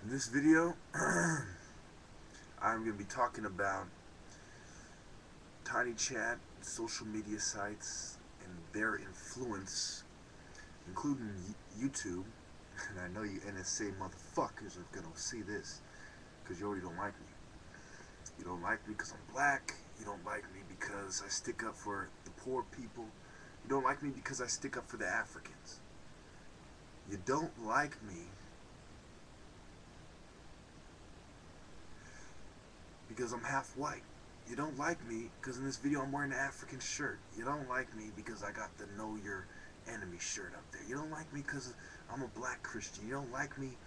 In this video, I'm going to be talking about tinychat, social media sites, and their influence, including YouTube. And I know you NSA motherfuckers are going to see this because you already don't like me. You don't like me because I'm black. You don't like me because I stick up for the poor people. You don't like me because I stick up for the Africans. You don't like me because I'm half white. You don't like me because in this video I'm wearing an African shirt. You don't like me because I got the Know Your Enemy shirt up there. You don't like me because I'm a black Christian. You don't like me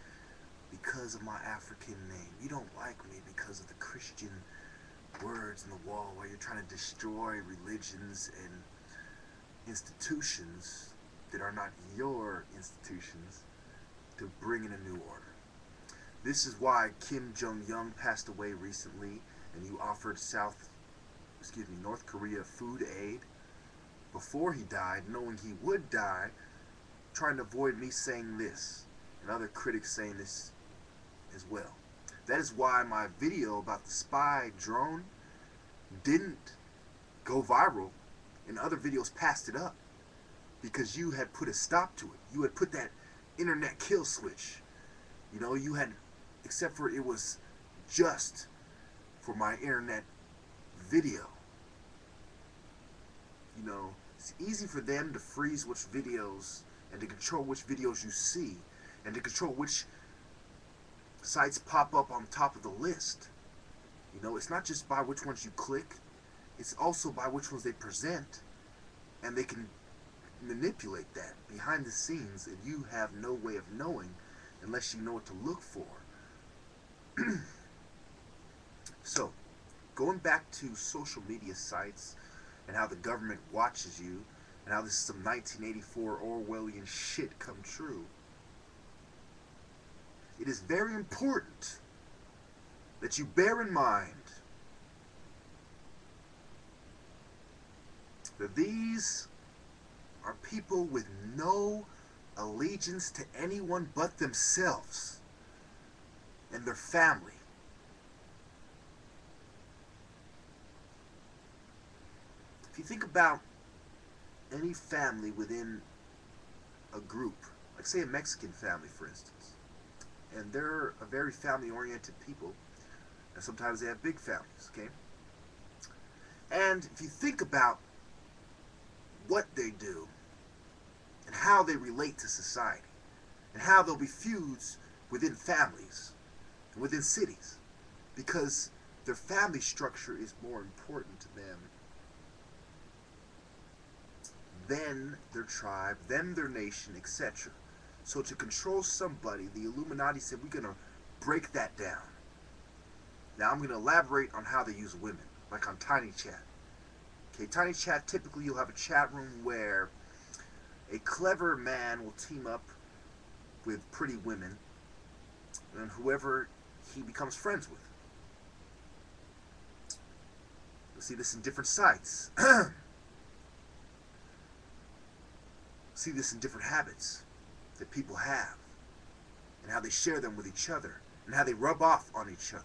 because of my African name. You don't like me because of the Christian words in the wall while you're trying to destroy religions and institutions that are not your institutions to bring in a new order. This is why Kim Jong-un passed away recently, and you offered North Korea food aid before he died, knowing he would die, trying to avoid me saying this, and other critics saying this as well. That is why my video about the spy drone didn't go viral, and other videos passed it up, because you had put a stop to it. You had put that internet kill switch. You know, you had, except for it was just for my internet video. You know, it's easy for them to freeze which videos and to control which videos you see and to control which sites pop up on top of the list. You know, it's not just by which ones you click, it's also by which ones they present, and they can manipulate that behind the scenes, and you have no way of knowing unless you know what to look for. So, going back to social media sites and how the government watches you and how this is some 1984 Orwellian shit come true, it is very important that you bear in mind that these are people with no allegiance to anyone but themselves and their family. If you think about any family within a group, like say a Mexican family for instance, and they're a very family-oriented people, and sometimes they have big families, okay? And if you think about what they do and how they relate to society and how there'll be feuds within families and within cities because their family structure is more important to them than their tribe, than their nation, etc. So to control somebody, the Illuminati said, we're going to break that down. Now I'm going to elaborate on how they use women, like on tinychat. Okay, tinychat, typically you'll have a chat room where a clever man will team up with pretty women and whoever he becomes friends with. You'll see this in different sites. See this in different habits that people have and how they share them with each other and how they rub off on each other.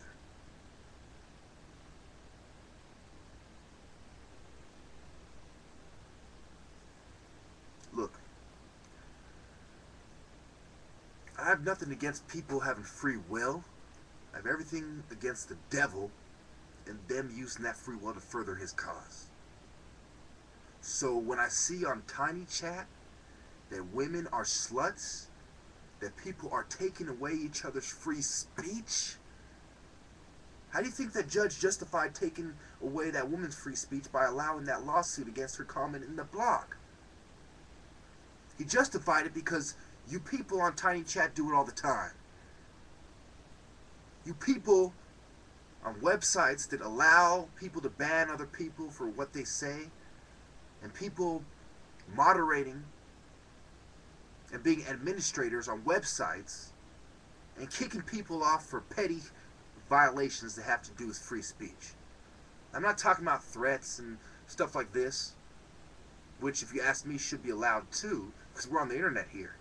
Look, I have nothing against people having free will. I have everything against the devil and them using that free will to further his cause. So when I see on tinychat that women are sluts, that people are taking away each other's free speech, how do you think that judge justified taking away that woman's free speech by allowing that lawsuit against her comment in the blog? He justified it because you people on tinychat do it all the time. You people on websites that allow people to ban other people for what they say, and people moderating and being administrators on websites and kicking people off for petty violations that have to do with free speech. I'm not talking about threats and stuff like this, which if you ask me should be allowed too, because we're on the internet here.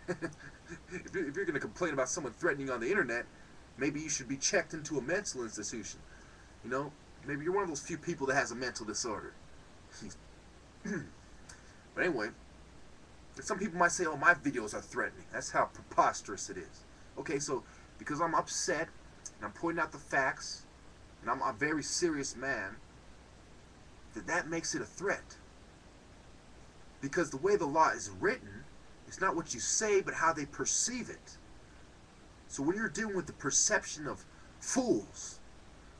If you're going to complain about someone threatening you on the internet, Maybe you should be checked into a mental institution. You know, maybe you're one of those few people that has a mental disorder. But anyway, some people might say, oh, my videos are threatening. That's how preposterous it is. Okay, so because I'm upset and I'm pointing out the facts and I'm a very serious man, that makes it a threat. Because the way the law is written, it's not what you say, but how they perceive it. So when you're dealing with the perception of fools,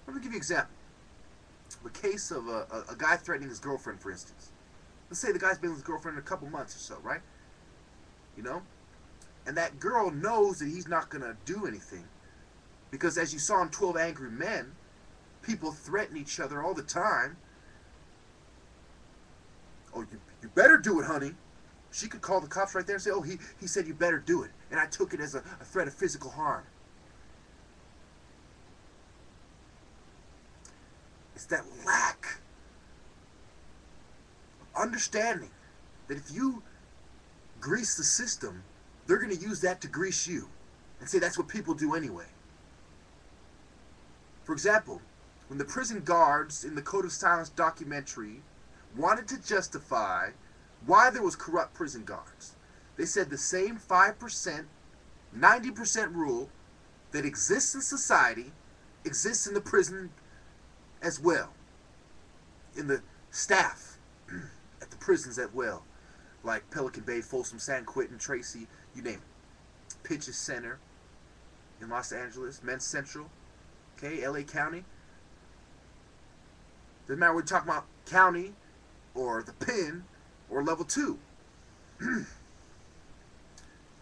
let me give you an example. The case of a guy threatening his girlfriend, for instance. Let's say the guy's been with his girlfriend in a couple months or so, right? You know? And that girl knows that he's not going to do anything. Because as you saw in 12 Angry Men, people threaten each other all the time. Oh, you better do it, honey. She could call the cops right there and say, oh, he said you better do it. And I took it as a threat of physical harm. It's that lack of understanding that if you grease the system, they're going to use that to grease you and say that's what people do anyway. For example, when the prison guards in the Code of Silence documentary wanted to justify why there was corrupt prison guards, they said the same 5%, 90% rule that exists in society exists in the prison as well. In the staff at the prisons as well. Like Pelican Bay, Folsom, San Quentin, Tracy, you name it. Pitches Center in Los Angeles, Men's Central, okay, LA County. Doesn't matter whether we're talking about county or the pen or level 2.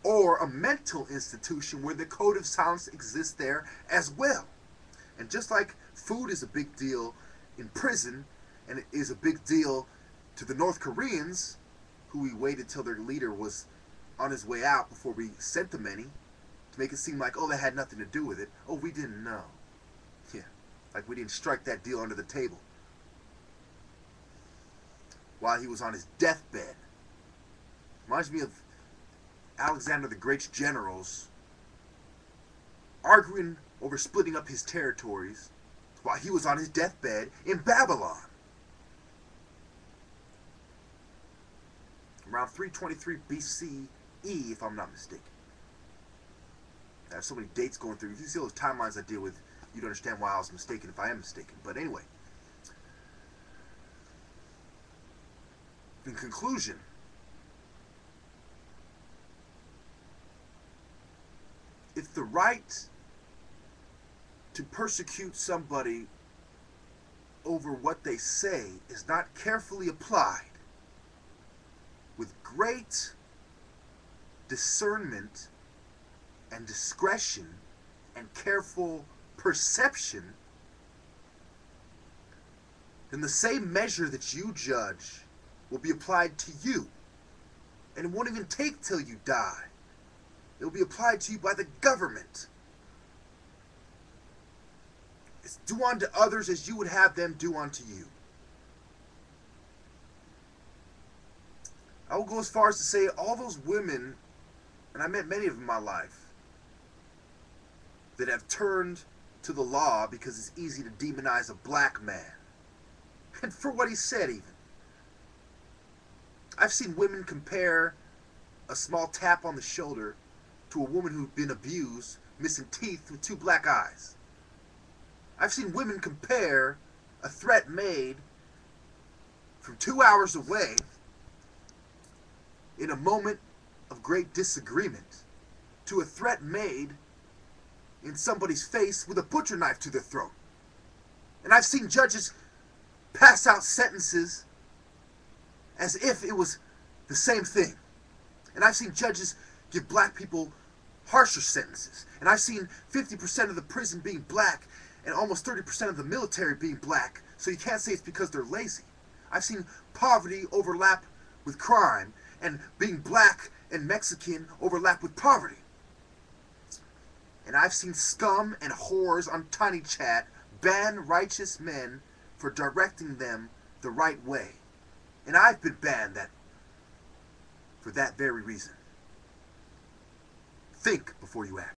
Or a mental institution where the Code of Silence exists there as well. And just like food is a big deal in prison, and it is a big deal to the North Koreans, who we waited till their leader was on his way out before we sent them any, to make it seem like, oh, that had nothing to do with it. Oh, we didn't know. Yeah, like we didn't strike that deal under the table while he was on his deathbed. Reminds me of Alexander the Great's generals arguing over splitting up his territories while he was on his deathbed in Babylon. Around 323 BCE, if I'm not mistaken. I have so many dates going through. If you see those timelines I deal with, you'd understand why I was mistaken if I am mistaken. But anyway, in conclusion, if the right to persecute somebody over what they say is not carefully applied with great discernment and discretion and careful perception, then the same measure that you judge will be applied to you. And it won't even take till you die. It will be applied to you by the government. It's do unto others as you would have them do unto you. I will go as far as to say all those women, and I met many of them in my life, that have turned to the law because it's easy to demonize a black man. And for what he said even. I've seen women compare a small tap on the shoulder to a woman who'd been abused, missing teeth with 2 black eyes. I've seen women compare a threat made from 2 hours away in a moment of great disagreement to a threat made in somebody's face with a butcher knife to their throat. And I've seen judges pass out sentences as if it was the same thing. And I've seen judges give black people harsher sentences. And I've seen 50% of the prison being black and almost 30% of the military being black. So you can't say it's because they're lazy. I've seen poverty overlap with crime and being black and Mexican overlap with poverty. And I've seen scum and whores on tinychat ban righteous men for directing them the right way. And I've been banned for that very reason. Think before you act.